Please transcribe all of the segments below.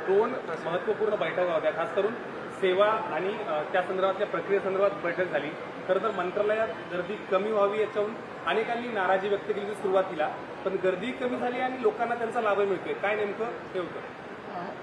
दोन महत्त्वपूर्ण बैठका होत्या, खास करून सेवा आणि त्या संदर्भातल्या प्रक्रियेसंदर्भात बैठक झाली। खरं तर मंत्रालयात गर्दी कमी व्हावी याच्यावरून अनेकांनी नाराजी व्यक्त केली सुरुवातीला, पण गर्दी कमी झाली आणि लोकांना त्यांचा लाभ मिळतोय। काय नेमकं हे होतं?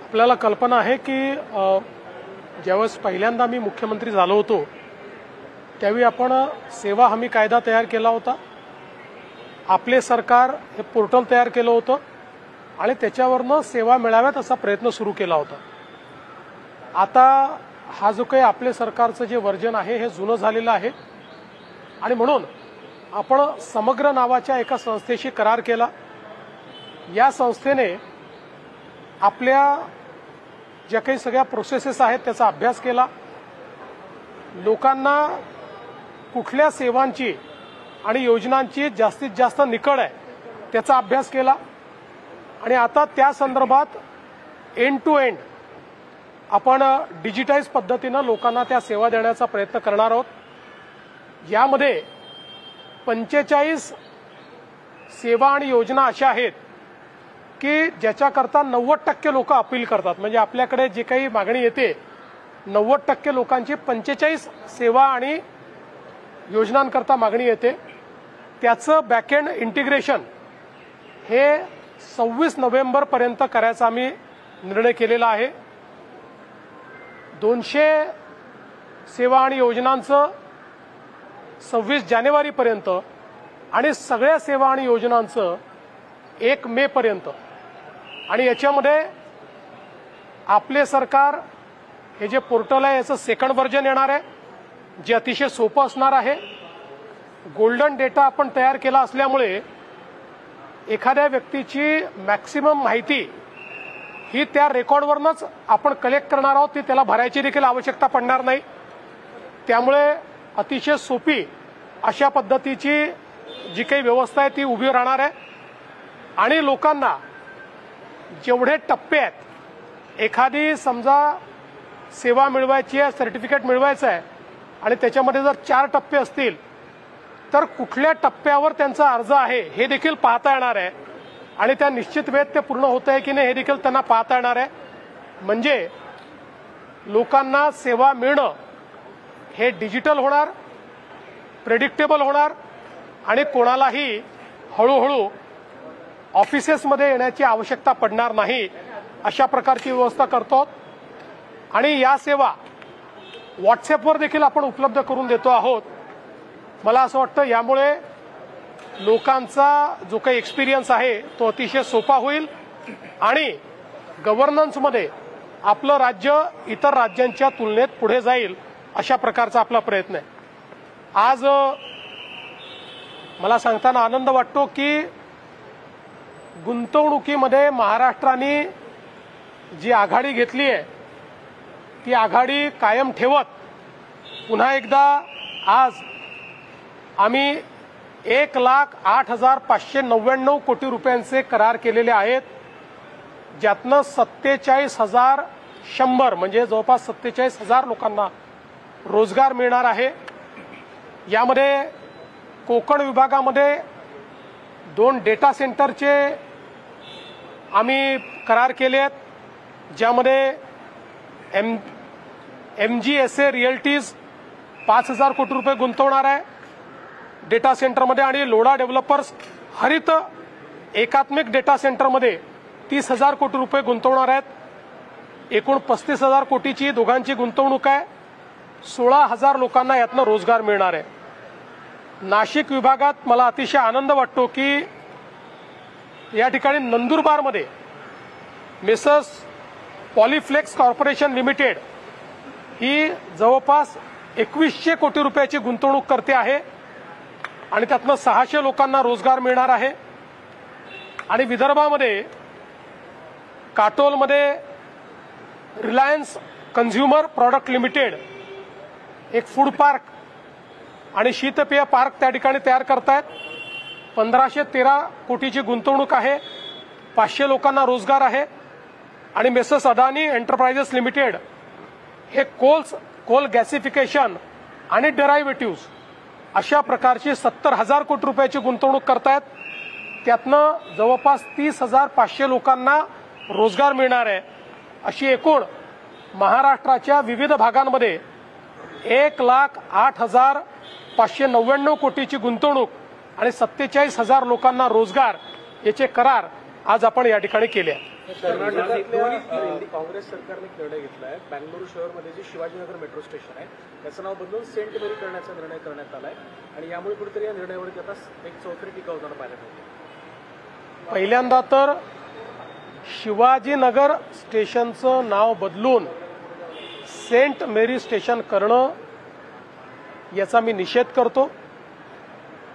आपल्याला कल्पना आहे की ज्यावेळेस पहिल्यांदा मी मुख्यमंत्री झालो होतो त्यावेळी आपण सेवा हमी कायदा तयार केला होता। आपले सरकार हे पोर्टल तयार केलं होतं आणि त्याच्यावरनं सेवा मिळाव्यात असा प्रयत्न सुरू केला होता। आता हा जो काही आपले सरकारचं जे वर्जन आहे हे जुनं झालेलं आहे आणि म्हणून आपण समग्र नावाच्या एका संस्थेशी करार केला। या संस्थेने आपल्या ज्या काही सगळ्या प्रोसेसेस आहेत त्याचा अभ्यास केला, लोकांना कुठल्या सेवांची आणि योजनांची जास्तीत जास्त निकड आहे त्याचा अभ्यास केला आणि आता त्या संदर्भात एंड टू एंड आपण डिजिटाइज पद्धतीनं लोकांना त्या सेवा देण्याचा प्रयत्न करणार आहोत। यामध्ये 45 सेवा आणि योजना अशा आहेत की ज्याच्याकरता 90% लोक अपील करतात, म्हणजे आपल्याकडे जे काही मागणी येते 90% लोकांची 45 सेवा आणि योजनांकरता मागणी येते। त्याचं बॅकएंड इंटिग्रेशन हे 26 नोव्हेंबरपर्यंत करायचा आम्ही निर्णय केलेला आहे। 200 सेवा आणि योजनांचं 26 जानेवारीपर्यंत आणि सगळ्या सेवा आणि योजनांचं 1 मे पर्यंत। आणि याच्यामध्ये आपले सरकार हे जे पोर्टल आहे याचं सेकंड व्हर्जन येणार आहे, जे अतिशय सोपं असणार आहे। गोल्डन डेटा आपण तयार केला असल्यामुळे एखाद्या व्यक्तीची मॅक्सिमम माहिती ही त्या रेकॉर्डवरनच आपण कलेक्ट करणार आहोत, ती त्याला भरायची देखील आवश्यकता पडणार नाही। त्यामुळे अतिशय सोपी अशा पद्धतीची जी काही व्यवस्था आहे ती उभी राहणार आहे आणि लोकांना जेवढे टप्पे आहेत, एखादी समजा सेवा मिळवायची आहे, सर्टिफिकेट मिळवायचं आहे आणि त्याच्यामध्ये जर 4 टप्पे असतील तर कुठल्या टप्प्यावर त्यांचा अर्ज आहे हे देखील पाहता येणार आहे आणि त्या निश्चित वेळेत ते पूर्ण होत आहे की नाही हे देखील त्यांना पाहता येणार आहे। म्हणजे लोकांना सेवा मिळणं हे डिजिटल होणार, प्रेडिक्टेबल होणार आणि कोणालाही हळूहळू ऑफिसेसमध्ये येण्याची आवश्यकता पडणार नाही, अशा प्रकारची व्यवस्था करतो। आणि या सेवा व्हॉट्सअपवर देखील आपण उपलब्ध करून देतो आहोत। मला असं वाटतं यामुळे लोकांचा जो काही एक्सपिरियन्स आहे तो अतिशय सोपा होईल आणि गव्हर्नन्समध्ये आपलं राज्य इतर राज्यांच्या तुलनेत पुढे जाईल, अशा प्रकारचा आपला प्रयत्न आहे। आज मला सांगताना आनंद वाटतो की गुंतवणुकीमध्ये महाराष्ट्राने जी आघाडी घेतली आहे ती आघाडी कायम ठेवत पुन्हा एकदा आज आम्ही 1,08,599 कोटी रुपयांचे करार केलेले आहेत, ज्यातनं 47,100 म्हणजे जवळपास 47,000 लोकांना रोजगार मिळणार आहे। यामध्ये कोकण विभागामध्ये 2 डेटा सेंटरचे आम्ही करार केले आहेत, ज्यामध्ये MGSA रिअल्टीज 5,000 कोटी रुपये गुंतवणार आहे डेटा सेंटरमध्ये आणि लोढा डेव्हलपर्स हरित एकात्मिक डेटा सेंटरमध्ये 30,000 कोटी रुपये गुंतवणार आहेत। एकूण 35,000 कोटीची दोघांची गुंतवणूक आहे। 16,000 लोकांना यातनं रोजगार मिळणार आहे। नाशिक विभागात मला अतिशय आनंद वाटतो की या ठिकाणी नंदुरबारमध्ये मेसर्स पॉलिफ्लेक्स कॉर्पोरेशन लिमिटेड ही जवळपास 2100 कोटी रुपयाची गुंतवणूक करते आहे आणि त्यातनं 600 लोकांना रोजगार मिळणार आहे। आणि विदर्भामध्ये काटोलमध्ये रिलायन्स कन्झ्युमर प्रॉडक्ट लिमिटेड एक फूड पार्क आणि शीतपेय पार्क त्या ठिकाणी तयार करतायत। 1513 कोटीची गुंतवणूक आहे, 500 लोकांना रोजगार आहे। आणि मेसर्स अदानी एंटरप्राइजेस लिमिटेड हे कोल गॅसिफिकेशन आणि डेरायव्हेटिव्ह अशा प्रकारची 70,000 कोटी रुपयाची गुंतवणूक करतायत। त्यातनं जवळपास 30,500 लोकांना रोजगार मिळणार आहे अशी एकूण महाराष्ट्राच्या विविध भागांमध्ये 1,08,599 कोटीची गुंतवणूक आणि 47,000 लोकांना रोजगार याचे करार आज आपण या ठिकाणी केले आहेत. काँग्रेस सरकारने निर्णय घेतलाय बँगळुरू शहरमध्ये जे शिवाजीनगर मेट्रो स्टेशन आहे त्याचं नाव बदलून सेंट मेरी करण्याचा निर्णय करण्यात आलाय आणि यामुळे कुठेतरी या निर्णयावरती आता एक चौथरी टीका होताना पाहायला मिळते. पहिल्यांदा तर शिवाजीनगर स्टेशनचं नाव बदलून सेंट मेरी स्टेशन करणं याचा मी निषेध करतो.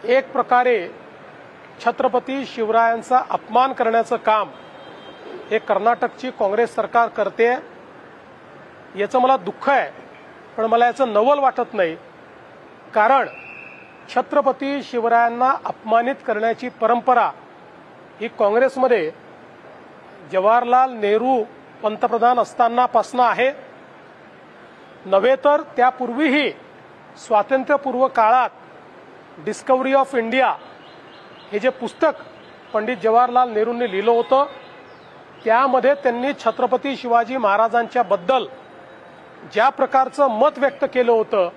एक प्रकारे छत्रपती शिवरायांचा अपमान करण्याचं काम हे कर्नाटकची काँग्रेस सरकार करते, याचं मला दुःख आहे. पण मला याचं नवल वाटत नाही, कारण छत्रपती शिवरायांना अपमानित करण्याची परंपरा ही काँग्रेसमध्ये जवाहरलाल नेहरू पंतप्रधान असतानापासून आहे, नव्हे तर त्यापूर्वीही स्वातंत्र्यपूर्व काळात डिस्कव्हरी ऑफ इंडिया हे जे पुस्तक पंडित जवाहरलाल नेहरूंनी लिहिलं होतं त्यामध्ये त्यांनी छत्रपती शिवाजी महाराजांच्या बद्दल ज्या प्रकारचं मत व्यक्त केलं होतं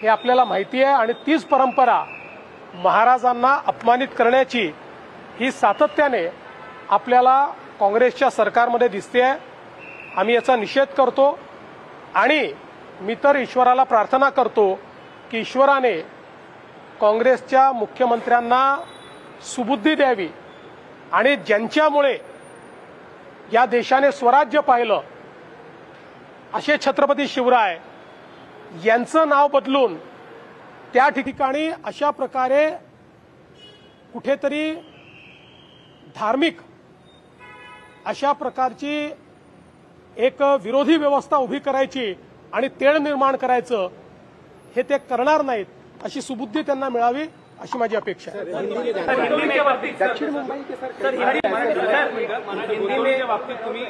हे आपल्याला माहिती आहे. आणि तीच परंपरा महाराजांना अपमानित करण्याची ही सातत्याने आपल्याला काँग्रेसच्या सरकारमध्ये दिसते आहे. आम्ही याचा निषेध करतो आणि मी तर ईश्वराला प्रार्थना करतो की ईश्वराने काँग्रेसच्या मुख्यमंत्र्यांना सुबुद्धी द्यावी आणि ज्यांच्यामुळे या देशाने स्वराज्य पाहिलं असे छत्रपती शिवराय यांचं नाव बदलून त्या ठिकाणी अशा प्रकारे कुठेतरी धार्मिक अशा प्रकारची एक विरोधी व्यवस्था उभी करायची आणि तेढ निर्माण करायचं हे ते करणार नाहीत अशी सुबुद्धी त्यांना मिळावी अशी माझी अपेक्षा आहे. हिंदीच्या बाबतीत तुम्ही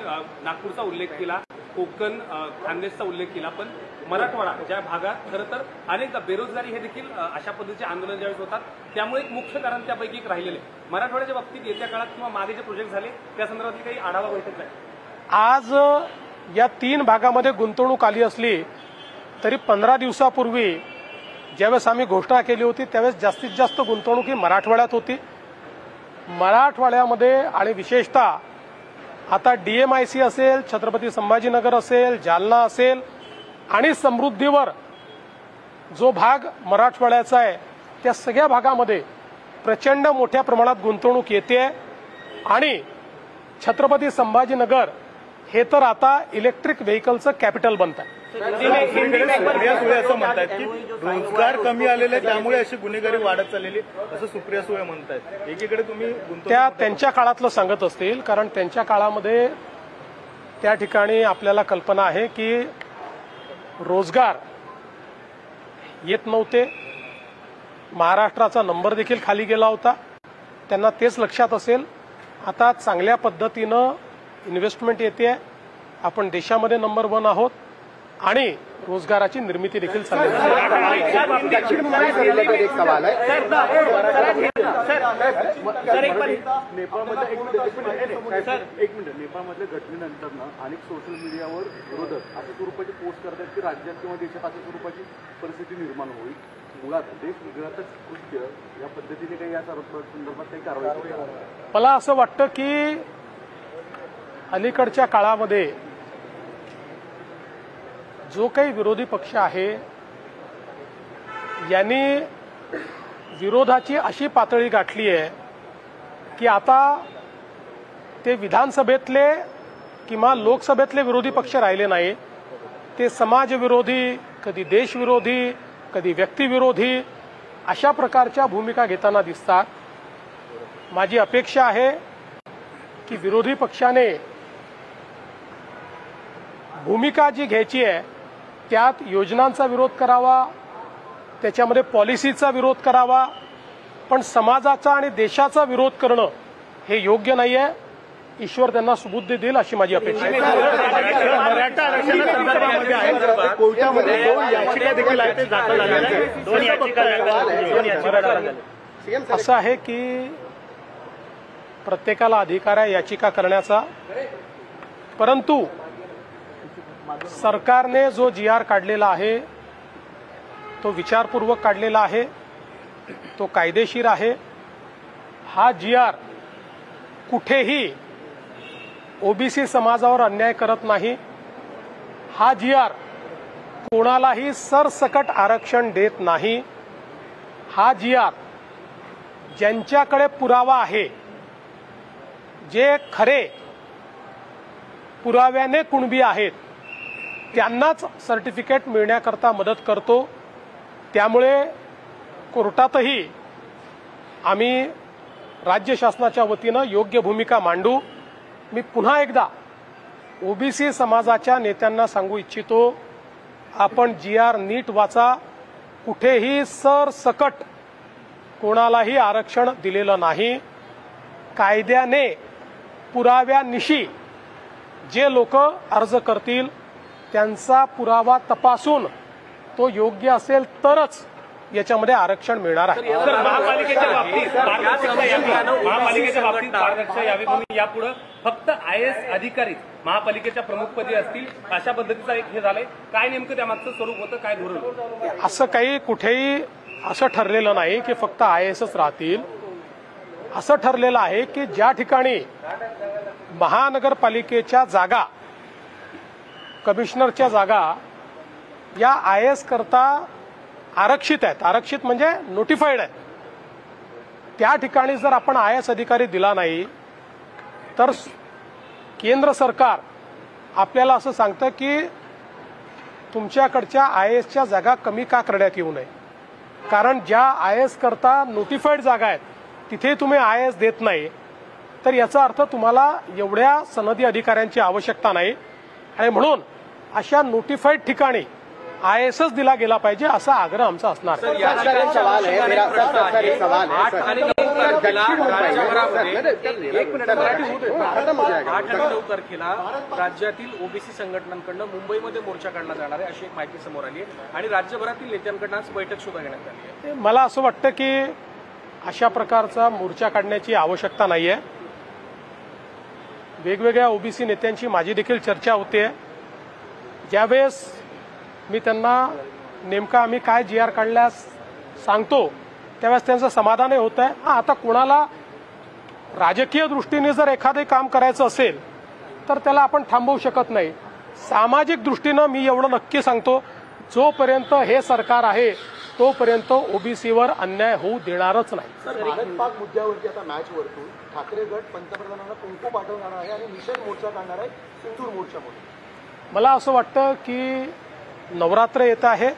नागपूरचा उल्लेख केला, कोकण खानदेशचा उल्लेख केला, पण मराठवाडा ज्या भागात खरं तर अनेकदा बेरोजगारी हे देखील अशा पद्धतीचे आंदोलन ज्यावेळेस होतात त्यामुळे एक मुख्य कारण त्यापैकी एक राहिलेले मराठवाड्याच्या बाबतीत येत्या काळात किंवा मागे जे प्रोजेक्ट झाले त्या संदर्भातली काही आढावा बैठक आहे. आज या 3 भागामध्ये गुंतवणूक आली असली तरी 15 दिवसापूर्वी ज्यावेळेस आम्ही घोषणा केली होती त्यावेळेस जास्तीत जास्त गुंतवणूक ही मराठवाड्यात होती. मराठवाड्यामध्ये आणि विशेषतः आता DMIC असेल, छत्रपती संभाजीनगर असेल, जालना असेल आणि समृद्धीवर जो भाग मराठवाड्याचा आहे त्या सगळ्या भागामध्ये प्रचंड मोठ्या प्रमाणात गुंतवणूक येते आणि छत्रपती संभाजीनगर हे तर आता इलेक्ट्रिक व्हेकलचं कॅपिटल बनत आहे. सुप्रिया सुळे असं म्हणतात की रोजगार कमी आलेले त्यामुळे अशी गुन्हेगारी वाढत चाललेली असं सुप्रिया सुळे म्हणतात. एकीकडे तुम्ही त्या त्यांच्या काळातलं सांगत असतील, कारण त्यांच्या काळामध्ये त्या ठिकाणी आपल्याला कल्पना आहे की रोजगार येत नव्हते, महाराष्ट्राचा नंबर देखील खाली गेला होता. त्यांना तेच लक्षात असेल. आता चांगल्या पद्धतीनं इन्व्हेस्टमेंट येते, आपण देशामध्ये नंबर 1 आहोत आणि रोजगाराची निर्मिती देखील चालली आहे. नेपाळमधल्या घटनेनंतर अनेक सोशल मीडियावर विरोधक अशा स्वरूपाची पोस्ट करतात की राज्यात किंवा देशात अशा स्वरूपाची परिस्थिती निर्माण होईल. मुळात देशविघातक कृत्य या पद्धतीने काही या संदर्भात काही कारवाई होईल. मला असं वाटतं की अलीकडच्या काळामध्ये जो काही विरोधी पक्ष आहे यांनी विरोधाची अशी पातळी गाठली आहे की आता ते विधानसभेतले किंवा लोकसभेतले विरोधी पक्ष राहिले नाही, ते समाजविरोधी, कधी देशविरोधी, कधी व्यक्तिविरोधी अशा प्रकारच्या भूमिका घेताना दिसतात. माझी अपेक्षा आहे की विरोधी पक्षाने भूमिका जी घ्यायची आहे त्यात योजनांचा विरोध करावा, त्याच्यामध्ये पॉलिसीचा विरोध करावा, पण समाजाचा आणि देशाचा विरोध करणं हे योग्य नाही आहे. ईश्वर त्यांना सुबुद्धी देईल अशी माझी अपेक्षा आहे. मराठा आरक्षणा संदर्भामध्ये कोर्टामध्ये 2 याचिका देखील आहेत, ते दाखल झालेल्या आहेत. 2 याचिका असं आहे की प्रत्येकाला अधिकार आहे याचिका करण्याचा, परंतु सरकारने जो GR काढलेला आहे तो विचारपूर्वक काढलेला आहे, तो कायदेशीर आहे. हा GR कुठेही ओबीसी समाजावर अन्याय करत नाही. हा GR कोणालाही सरसकट आरक्षण देत नाही. हा GR ज्यांच्याकडे पुरावा आहे, जे खरे पुराव्याने कुणबी आहेत, त्यांनाच सर्टिफिकेट मिळण्याकरता मदत करतो. त्यामुळे कोर्टातही आम्ही राज्य शासनाच्या वतीनं योग्य भूमिका मांडू. मी पुन्हा एकदा ओबीसी समाजाच्या नेत्यांना सांगू इच्छितो, आपण GR नीट वाचा. कुठेही सरसकट कोणालाही आरक्षण दिलेलं नाही. कायद्याने पुराव्यानिशी जे लोक अर्ज करतील त्यांचा पुरावा तपासून तो योग्य असेल तरच याच्यामध्ये आरक्षण मिळणार आहे. तर महापालिकेच्या बाबतीत पारदर्शकता यावी म्हणून यापुढे फक्त IAS अधिकारी महापालिकेच्या प्रमुखपदी असतील, अशा पद्धतीचं एक हे झालंय. काय नेमकं त्यामागचं स्वरूप होतं, काय धोरण? असं काही कुठेही असं ठरलेलं नाही की फक्त IASच राहतील. असं ठरलेलं आहे की ज्या ठिकाणी महानगरपालिकेच्या जागा, कमिशनरच्या जागा या IAS करता आरक्षित आहेत, आरक्षित म्हणजे नोटिफाईड आहेत, त्या ठिकाणी जर आपण IAS अधिकारी दिला नाही तर केंद्र सरकार आपल्याला असं सांगतं की तुमच्याकडच्या IASच्या जागा कमी का करण्यात येऊ नये. कारण ज्या IAS करता नोटिफाईड जागा आहेत तिथे तुम्ही IAS देत नाही, तर याचा अर्थ तुम्हाला एवढ्या सनदी अधिकाऱ्यांची आवश्यकता नाही. आणि म्हणून अशा नोटिफाईड ठिकाणी IASच दिला गेला पाहिजे असा आग्रह आमचा असणार. सवाल है मेरा सवाल है 8 आणि 9 तारखेला राज्यातील ओबीसी संघटनांकडून मुंबईमध्ये मोर्चा काढला जाणार आहे अशी एक माहिती समोर आली आहे आणि राज्यभरातील नेत्यांकडून आज बैठक सुद्धा घेण्यात आली आहे. मला असं वाटतं की अशा प्रकारचा मोर्चा काढण्याची आवश्यकता नाहीये. वेगवेगळ्या ओबीसी नेत्यांची माझी देखील चर्चा होते. ज्यावेळेस मी त्यांना नेमका आम्ही काय GR काढल्यास सांगतो त्यावेळेस त्यांचं समाधानही होत आहे. आता कोणाला राजकीय दृष्टीने जर एखादे काम करायचं असेल तर त्याला आपण थांबवू शकत नाही. सामाजिक दृष्टीनं मी एवढं नक्की सांगतो, जोपर्यंत हे सरकार आहे तोपर्यंत ओबीसीवर अन्याय होऊ देणारच नाही. भारत पाक मुद्द्यावरती आता मॅच वरतून ठाकरे गट पंतप्रधानांना कुंकू पाठवणार आहे आणि निषेध मोर्चा काढणार आहे सिंदूर मोर्चामध्ये. मला असं वाटतं की नवरात्र येत आहे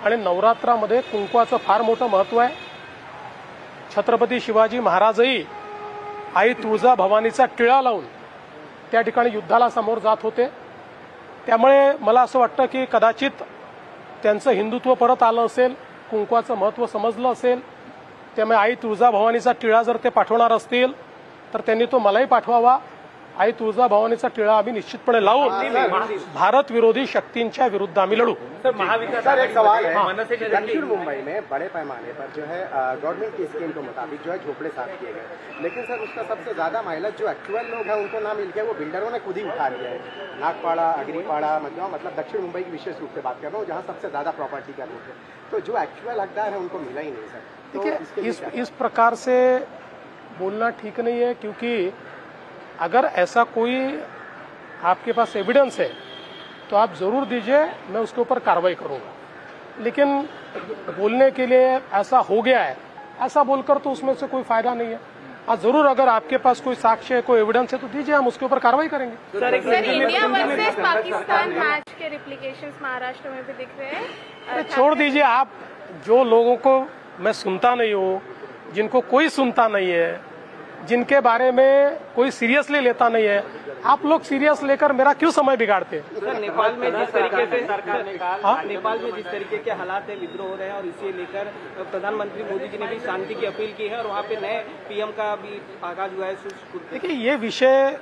आणि नवरात्रामध्ये कुंकवाचं फार मोठं महत्व आहे. छत्रपती शिवाजी महाराजही आई तुळजाभवानीचा टिळा लावून त्या ठिकाणी युद्धाला समोर जात होते. त्यामुळे मला असं वाटतं की कदाचित त्यांचं हिंदुत्व परत आलं असेल, कुंकवाचं महत्व समजलं असेल. त्यामुळे आई तुळजाभवानीचा टिळा जर ते पाठवणार असतील तर त्यांनी तो मलाही पाठवावा. आई तुळजाभवानीचा टिळा आम्ही निश्चितपणे लावून भारत विरोधी शक्तींच्या विरुद्ध आम्ही लढू. सर एक सवाल है, दक्षिण मुंबई में बड़े पैमाने पर जो है गवर्नमेंट की स्कीम के मुताबिक जो है झोपड़े साफ किए गए, लेकिन सर उसका सबसे ज्यादा माइलेज जो एक्चुअल लोग हैं उनको ना मिल के वो बिल्डरों ने खुद ही उठा लिया है. नागपाड़ा, अग्रीपाड़ा, मतलब दक्षिण मुंबई की विशेष रूप से बात कर रहा हूँ जहाँ सबसे ज्यादा प्रॉपर्टी का रेट है. तो जो एक्चुअल हकदार है उनको मिला ही नहीं सर. देखिए इस प्रकार से बोलना ठीक नहीं है, क्योंकि अगर ऐसा कोई आपके पास एविडेंस है तो आप जरूर दीजिए, मैं उसके ऊपर कार्रवाई करूंगा. लेकिन बोलने के लिए ऐसा हो गया है ऐसा बोलकर तो उसमें से कोई फायदा नहीं है. हाँ जरूर, अगर आपके पास कोई साक्ष्य है, कोई एविडेंस है तो दीजिए, हम उसके ऊपर कार्रवाई करेंगे. Sir India versus Pakistan match के रिप्लिकेशंस महाराष्ट्र में भी दिख रहे हैं. छोड़ दीजिए आप. जो लोगों को मैं सुनता नहीं हूँ, जिनको कोई सुनता नहीं है, जिनके बारे में कोई सीरियसली लेता नहीं है, आप लोग सीरियस लेकर मेरा क्यों समय बिगाड़ते हैं? सर नेपाल में जिस तरीके से सरकार ने कहा, नेपाल में जिस तरीके के हालात है, विद्रोह हो रहे हैं और इसे लेकर प्रधानमंत्री मोदी जी ने भी शांति की अपील की है और वहाँ पे नए PM का भी आगाज हुआ है. देखिए ये विषय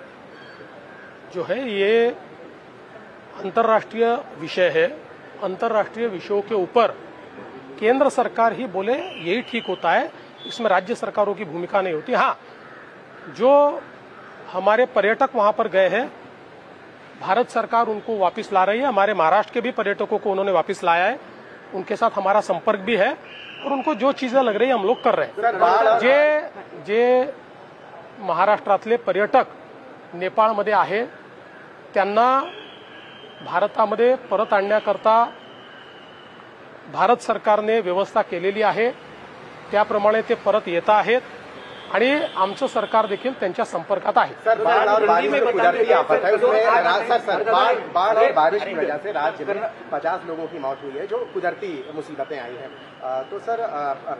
जो है ये अंतर्राष्ट्रीय विषय है. अंतर्राष्ट्रीय विषयों के ऊपर केंद्र सरकार ही बोले यही ठीक होता है, इसमें राज्य सरकारों की भूमिका नहीं होती. हाँ, जो हमारे पर्यटक वहां पर गए हैं भारत सरकार उनको वापस ला रही है। हमारे महाराष्ट्र के भी पर्यटकों को उन्होंने वापस लाया है, उनके साथ हमारा संपर्क भी है और उनको जो चीजें लग रही है हम लोग कर रहे हैं। जे महाराष्ट्रातले पर्यटक नेपाळमध्ये आहे त्यांना भारतामध्ये परत आणण्याकरता भारत सरकारने व्यवस्था केलेली आहे, त्याप्रमाणे ते परत येत आहेत आणि आमचं सरकार देखील त्यांच्या संपर्कात आहे। सर, बाढ़ और बारिश में कुदरती आफत है, उसमें बाढ़ और बारिश की वजह से राज्य में 50 लोगों की मौत हुई है, जो कुदरती मुसीबतें आई हैं। तो सर,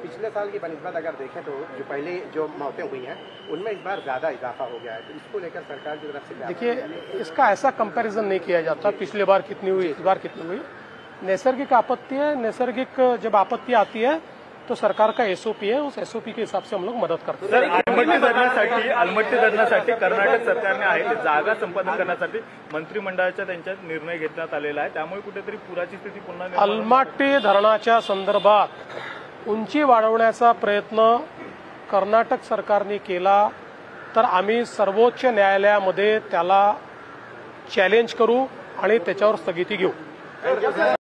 पिछले साल की बनिस्बत अगर देखें तो जो पहले जो मौतें हुई हैं उनमें इस बार ज्यादा इजाफा हो गया है, तो इसको लेकर सरकार की तरफ से देखिए, इसका ऐसा कंपैरिजन नहीं किया जाता पिछले बार कितनी हुई इस बार कितनी हुई। नैसर्गिक आपत्ति है, नैसर्गिक जब आपत्ति आती है तो सरकार का एसओपी है, उस एसओपी के हिसाब से हम लोग मदत करते हैं। सर, अलमट्टी धरणासाठी कर्नाटक सरकारने आहे ते जागा संपादन करण्यासाठी मंत्रिमंडळाच्या त्यांच्यात निर्णय घेण्यात आलेला आहे, त्यामुळे कुठेतरी पुराची स्थिती पुन्हा अलमट्टी धरणाच्या संदर्भात उंची वाढवण्याचा प्रयत्न कर्नाटक सरकारने केला तर आम्ही सर्वोच्च न्यायालयामध्ये त्याला चॅलेंज करू आणि त्याच्यावर स्थगिती घेऊ।